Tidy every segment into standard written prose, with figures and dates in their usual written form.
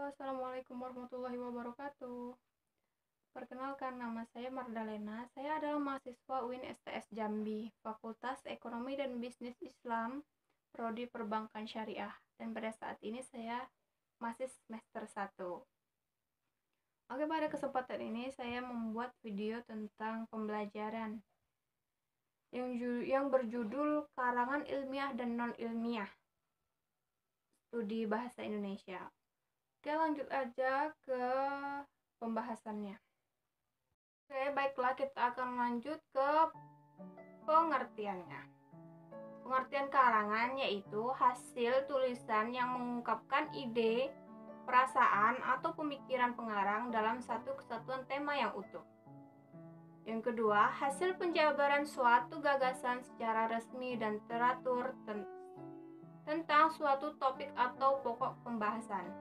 Assalamualaikum warahmatullahi wabarakatuh. Perkenalkan, nama saya Mardalena. Saya adalah mahasiswa UIN STS Jambi, Fakultas Ekonomi dan Bisnis Islam, Prodi Perbankan Syariah. Dan pada saat ini saya masih semester 1. Oke, pada kesempatan ini saya membuat video tentang pembelajaran yang berjudul Karangan Ilmiah dan Non-Ilmiah Studi Bahasa Indonesia. Oke, lanjut aja ke pembahasannya. Oke, baiklah, kita akan lanjut ke pengertiannya. Pengertian karangan yaitu hasil tulisan yang mengungkapkan ide, perasaan, atau pemikiran pengarang dalam satu kesatuan tema yang utuh. Yang kedua, hasil penjabaran suatu gagasan secara resmi dan teratur tentang suatu topik atau pokok pembahasan.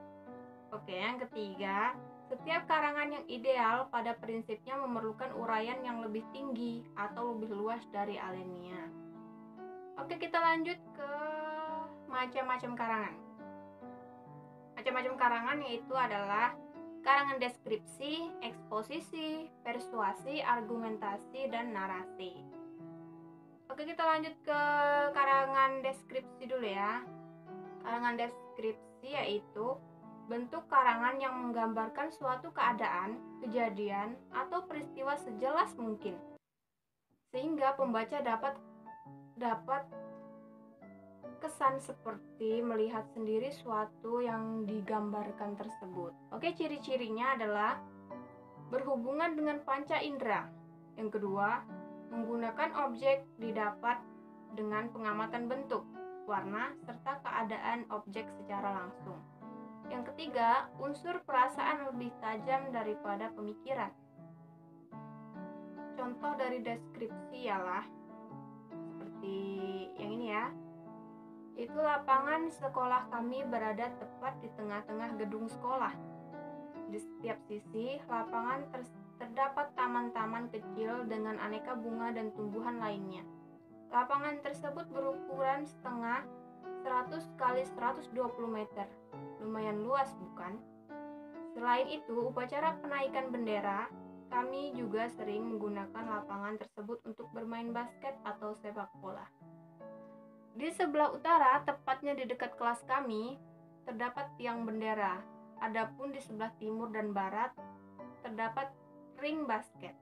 Oke, yang ketiga, setiap karangan yang ideal pada prinsipnya memerlukan uraian yang lebih tinggi atau lebih luas dari alenia. Oke, kita lanjut ke macam-macam karangan. Macam-macam karangan yaitu adalah karangan deskripsi, eksposisi, persuasi, argumentasi, dan narasi. Oke, kita lanjut ke karangan deskripsi dulu ya. Karangan deskripsi yaitu bentuk karangan yang menggambarkan suatu keadaan, kejadian, atau peristiwa sejelas mungkin, sehingga pembaca dapat kesan seperti melihat sendiri suatu yang digambarkan tersebut. Oke, ciri-cirinya adalah berhubungan dengan panca indera. Yang kedua, menggunakan objek didapat dengan pengamatan bentuk, warna, serta keadaan objek secara langsung. Yang ketiga, unsur perasaan lebih tajam daripada pemikiran. Contoh dari deskripsi ialah seperti yang ini ya. Itu lapangan sekolah kami berada tepat di tengah-tengah gedung sekolah. Di setiap sisi lapangan terdapat taman-taman kecil dengan aneka bunga dan tumbuhan lainnya. Lapangan tersebut berukuran setengah 100 x 120 meter. Lumayan luas, bukan? Selain itu, upacara penaikan bendera, kami juga sering menggunakan lapangan tersebut untuk bermain basket atau sepak bola. Di sebelah utara, tepatnya di dekat kelas kami, terdapat tiang bendera. Adapun di sebelah timur dan barat, terdapat ring basket.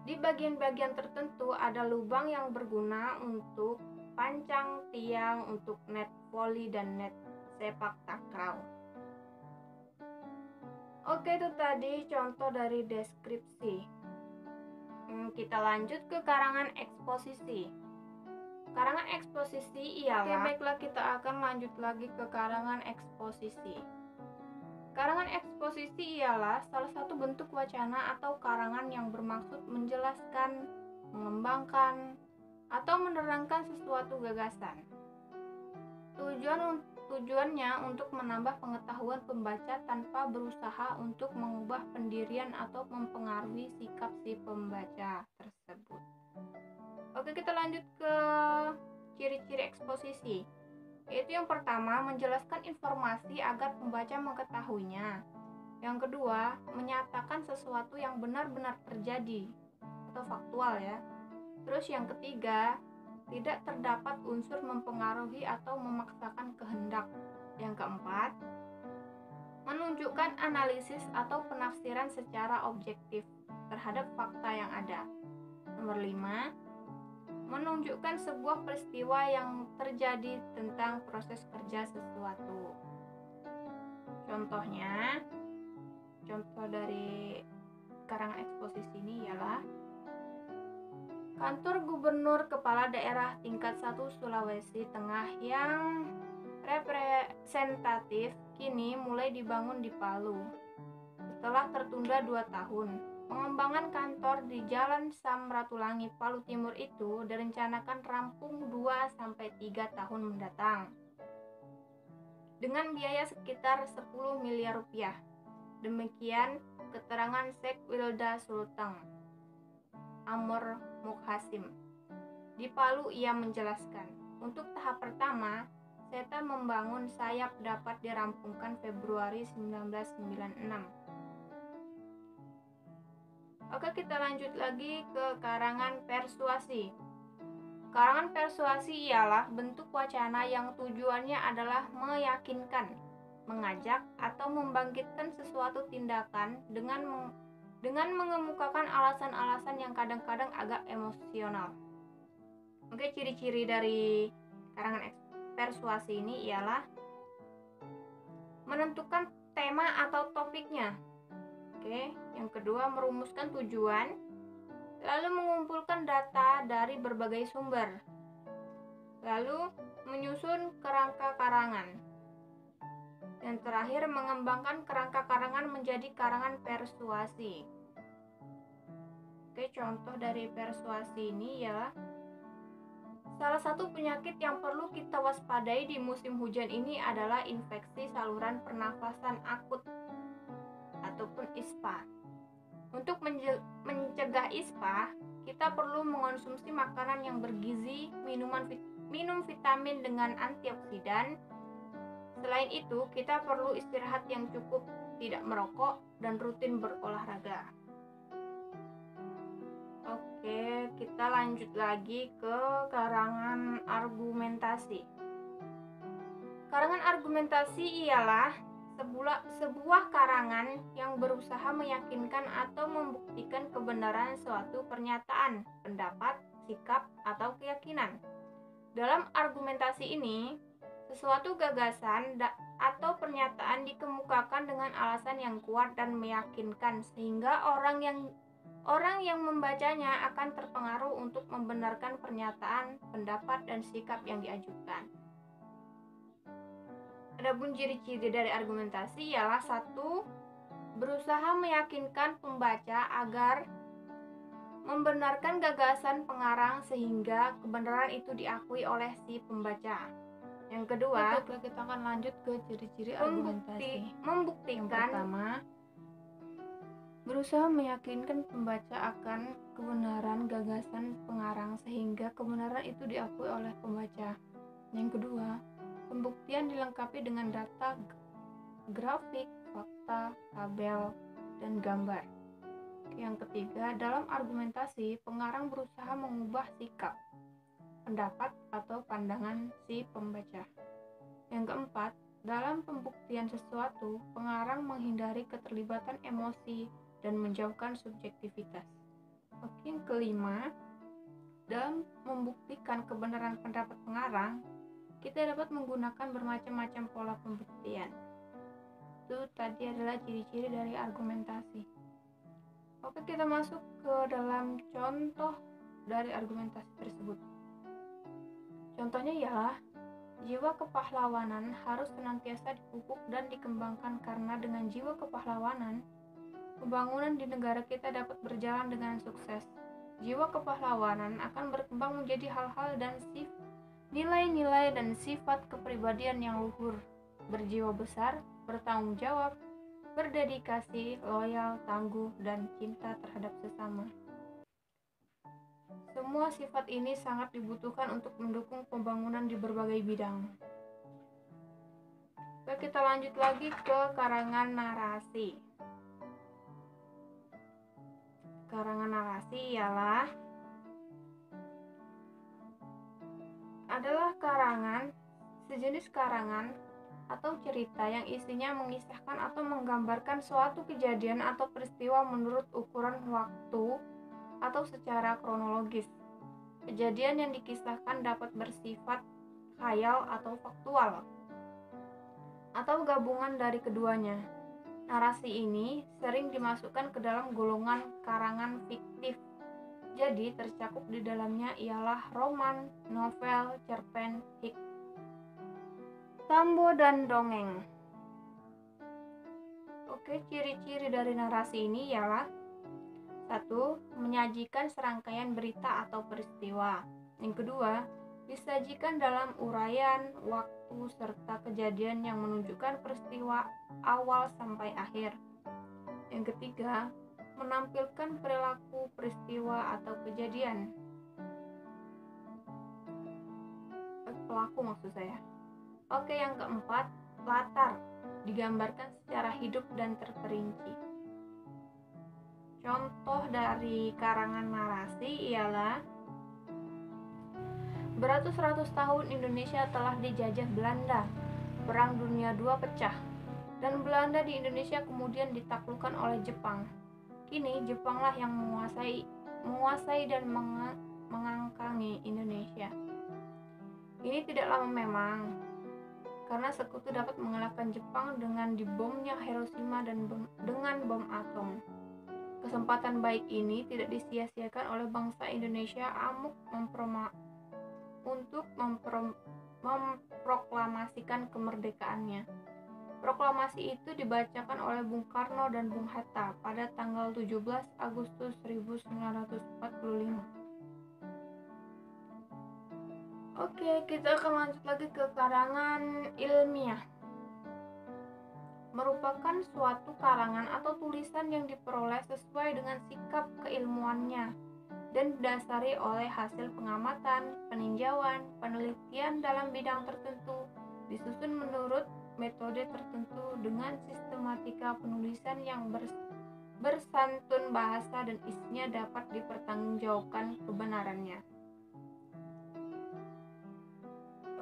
Di bagian-bagian tertentu ada lubang yang berguna untuk pancang tiang untuk net voli dan net sepak takraw. Oke, itu tadi contoh dari deskripsi. Kita lanjut ke karangan eksposisi. Karangan eksposisi ialah, baiklah, kita akan lanjut lagi ke karangan eksposisi. Karangan eksposisi ialah salah satu bentuk wacana atau karangan yang bermaksud menjelaskan, mengembangkan, atau menerangkan sesuatu gagasan. Tujuannya untuk menambah pengetahuan pembaca tanpa berusaha untuk mengubah pendirian atau mempengaruhi sikap si pembaca tersebut. Oke, kita lanjut ke ciri-ciri eksposisi. Yaitu yang pertama, menjelaskan informasi agar pembaca mengetahuinya. Yang kedua, menyatakan sesuatu yang benar-benar terjadi atau faktual ya. Terus yang ketiga, tidak terdapat unsur mempengaruhi atau memaksakan kehendak. Yang keempat, menunjukkan analisis atau penafsiran secara objektif terhadap fakta yang ada. Nomor 5, menunjukkan sebuah peristiwa yang terjadi tentang proses kerja sesuatu. Contoh dari karangan eksposisi ini ialah Kantor Gubernur Kepala Daerah tingkat 1 Sulawesi Tengah yang representatif kini mulai dibangun di Palu. Setelah tertunda 2 tahun, pengembangan kantor di Jalan Samratulangi, Palu Timur itu direncanakan rampung 2-3 tahun mendatang. Dengan biaya sekitar 10 miliar rupiah. Demikian keterangan Syekh Wilda Sulteng Amor Mukhasim. Di Palu ia menjelaskan, untuk tahap pertama, Setan Membangun Sayap dapat dirampungkan Februari 1996. Oke, kita lanjut lagi ke karangan persuasi. Karangan persuasi ialah bentuk wacana yang tujuannya adalah meyakinkan, mengajak, atau membangkitkan sesuatu tindakan dengan mengemukakan alasan-alasan yang kadang-kadang agak emosional. Oke, ciri-ciri dari karangan persuasi ini ialah menentukan tema atau topiknya. Oke, yang kedua merumuskan tujuan, lalu mengumpulkan data dari berbagai sumber, lalu menyusun kerangka karangan, dan terakhir mengembangkan kerangka karangan menjadi karangan persuasi. Oke, contoh dari persuasi ini ialah salah satu penyakit yang perlu kita waspadai di musim hujan ini adalah infeksi saluran pernafasan akut ataupun ISPA. Untuk mencegah ISPA, kita perlu mengonsumsi makanan yang bergizi, minum vitamin dengan antioksidan. Selain itu, kita perlu istirahat yang cukup, tidak merokok, dan rutin berolahraga. Oke, kita lanjut lagi ke karangan argumentasi. Karangan argumentasi ialah sebuah karangan yang berusaha meyakinkan atau membuktikan kebenaran suatu pernyataan, pendapat, sikap, atau keyakinan. Dalam argumentasi ini, sesuatu gagasan atau pernyataan dikemukakan dengan alasan yang kuat dan meyakinkan sehingga orang yang membacanya akan terpengaruh untuk membenarkan pernyataan, pendapat, dan sikap yang diajukan. Adapun ciri-ciri dari argumentasi ialah 1. Berusaha meyakinkan pembaca agar membenarkan gagasan pengarang sehingga kebenaran itu diakui oleh si pembaca. Yang kedua, kita akan lanjut ke ciri-ciri argumentasi. Membuktikan. Yang pertama, berusaha meyakinkan pembaca akan kebenaran gagasan pengarang sehingga kebenaran itu diakui oleh pembaca. Yang kedua, pembuktian dilengkapi dengan data, grafik, fakta, tabel, dan gambar. Yang ketiga, dalam argumentasi, pengarang berusaha mengubah sikap, pendapat, atau pandangan si pembaca. Yang keempat, dalam pembuktian sesuatu, pengarang menghindari keterlibatan emosi dan menjauhkan subjektivitas. Oke, yang kelima, dalam membuktikan kebenaran pendapat pengarang, kita dapat menggunakan bermacam-macam pola pembuktian. Itu tadi adalah ciri-ciri dari argumentasi. Oke, kita masuk ke dalam contoh dari argumentasi tersebut. Contohnya ialah jiwa kepahlawanan harus senantiasa dipupuk dan dikembangkan karena dengan jiwa kepahlawanan, pembangunan di negara kita dapat berjalan dengan sukses. Jiwa kepahlawanan akan berkembang menjadi hal-hal dan nilai-nilai dan sifat kepribadian yang luhur, berjiwa besar, bertanggung jawab, berdedikasi, loyal, tangguh, dan cinta terhadap sesama. Semua sifat ini sangat dibutuhkan untuk mendukung pembangunan di berbagai bidang. Oke, kita lanjut lagi ke karangan narasi. Karangan narasi adalah sejenis karangan atau cerita yang isinya mengisahkan atau menggambarkan suatu kejadian atau peristiwa menurut ukuran waktu atau secara kronologis. Kejadian yang dikisahkan dapat bersifat khayal atau faktual, atau gabungan dari keduanya. Narasi ini sering dimasukkan ke dalam golongan karangan fiktif. Jadi tercakup di dalamnya ialah roman, novel, cerpen, tambo, dan dongeng. Oke, ciri-ciri dari narasi ini ialah 1. Menyajikan serangkaian berita atau peristiwa. Yang kedua, disajikan dalam uraian, waktu, serta kejadian yang menunjukkan peristiwa awal sampai akhir. Yang ketiga, menampilkan perilaku, peristiwa, atau kejadian. Pelaku maksud saya. Oke, yang keempat, latar digambarkan secara hidup dan terperinci. Contoh dari karangan narasi ialah beratus-ratus tahun Indonesia telah dijajah Belanda. Perang Dunia II pecah, dan Belanda di Indonesia kemudian ditaklukkan oleh Jepang. Kini Jepanglah yang menguasai dan mengangkangi Indonesia. Ini tidak lama memang, karena sekutu dapat mengalahkan Jepang dengan dibomnya Hiroshima dan dengan bom atom. Kesempatan baik ini tidak disia-siakan oleh bangsa Indonesia amuk untuk memproklamasikan kemerdekaannya. Proklamasi itu dibacakan oleh Bung Karno dan Bung Hatta pada tanggal 17 Agustus 1945. Oke, kita akan lanjut lagi ke karangan ilmiah. Merupakan suatu karangan atau tulisan yang diperoleh sesuai dengan sikap keilmuannya dan didasari oleh hasil pengamatan, peninjauan, penelitian dalam bidang tertentu, disusun menurut metode tertentu dengan sistematika penulisan yang bersantun bahasa dan isinya dapat dipertanggungjawabkan kebenarannya.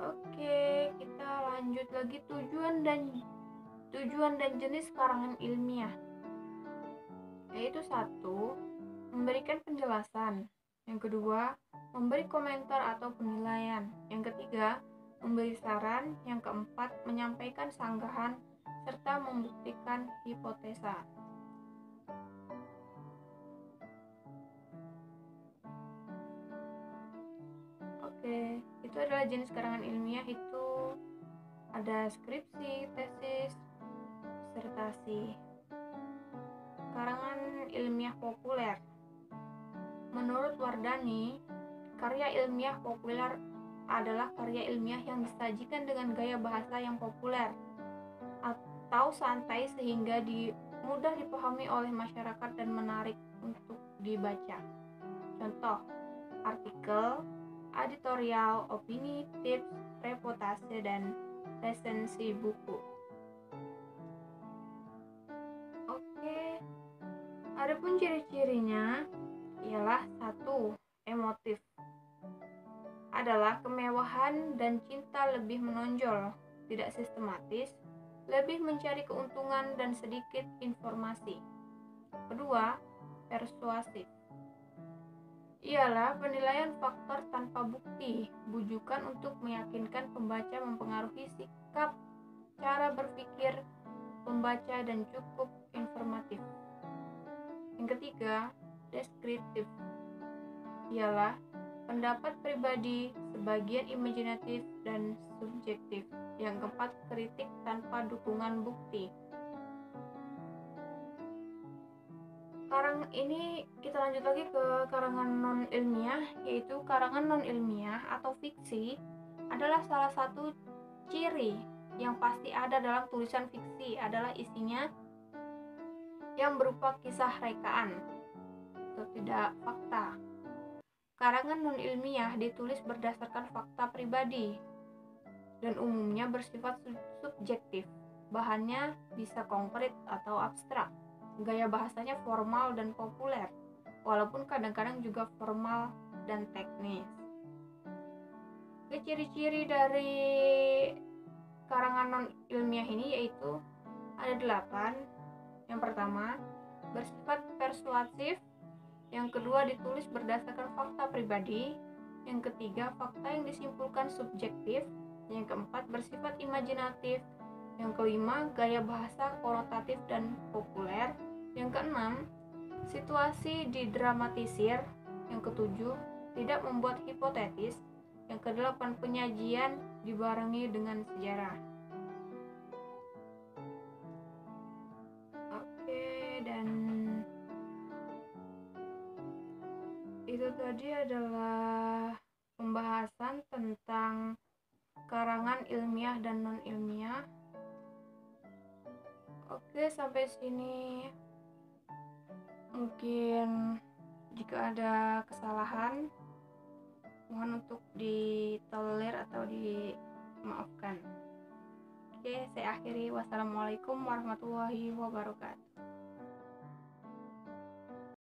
Oke, kita lanjut lagi tujuan dan jenis karangan ilmiah. Yaitu 1, memberikan penjelasan. Yang kedua, memberi komentar atau penilaian. Yang ketiga, memberi saran. Yang keempat, menyampaikan sanggahan serta membuktikan hipotesa. Oke, itu adalah jenis karangan ilmiah. Itu ada skripsi, tesis, disertasi. Karangan ilmiah populer. Menurut Wardani, karya ilmiah populer adalah karya ilmiah yang disajikan dengan gaya bahasa yang populer atau santai sehingga mudah dipahami oleh masyarakat dan menarik untuk dibaca. Contoh, artikel, editorial, opini, tips, reportase, dan resensi buku. Oke, adapun ciri-cirinya ialah 1. Emotif adalah kemewahan dan cinta lebih menonjol, tidak sistematis, lebih mencari keuntungan dan sedikit informasi. Kedua, persuasif ialah penilaian faktor tanpa bukti, bujukan untuk meyakinkan pembaca, mempengaruhi sikap, cara berpikir pembaca, dan cukup informatif. Yang ketiga, deskriptif ialah pendapat pribadi, sebagian imajinatif dan subjektif. Yang keempat, kritik tanpa dukungan bukti. Ini kita lanjut lagi ke karangan non-ilmiah, yaitu karangan non-ilmiah atau fiksi adalah salah satu ciri yang pasti ada dalam tulisan fiksi adalah isinya yang berupa kisah rekaan atau tidak fakta. Karangan non-ilmiah ditulis berdasarkan fakta pribadi dan umumnya bersifat subjektif. Bahannya bisa konkret atau abstrak. Gaya bahasanya formal dan populer, walaupun kadang-kadang juga formal dan teknis. Ciri-ciri dari karangan non-ilmiah ini yaitu ada 8. Yang pertama, bersifat persuasif. Yang kedua, ditulis berdasarkan fakta pribadi. Yang ketiga, fakta yang disimpulkan subjektif. Yang keempat, bersifat imajinatif. Yang kelima, gaya bahasa konotatif dan populer. Yang keenam, situasi didramatisir. Yang ketujuh, tidak membuat hipotetis. Yang kedelapan, penyajian dibarengi dengan sejarah. Oke, dan itu tadi adalah pembahasan tentang karangan ilmiah dan non-ilmiah. Oke, sampai sini. Mungkin jika ada kesalahan, mohon untuk ditolerir atau dimaafkan. Oke, saya akhiri. Wassalamualaikum warahmatullahi wabarakatuh.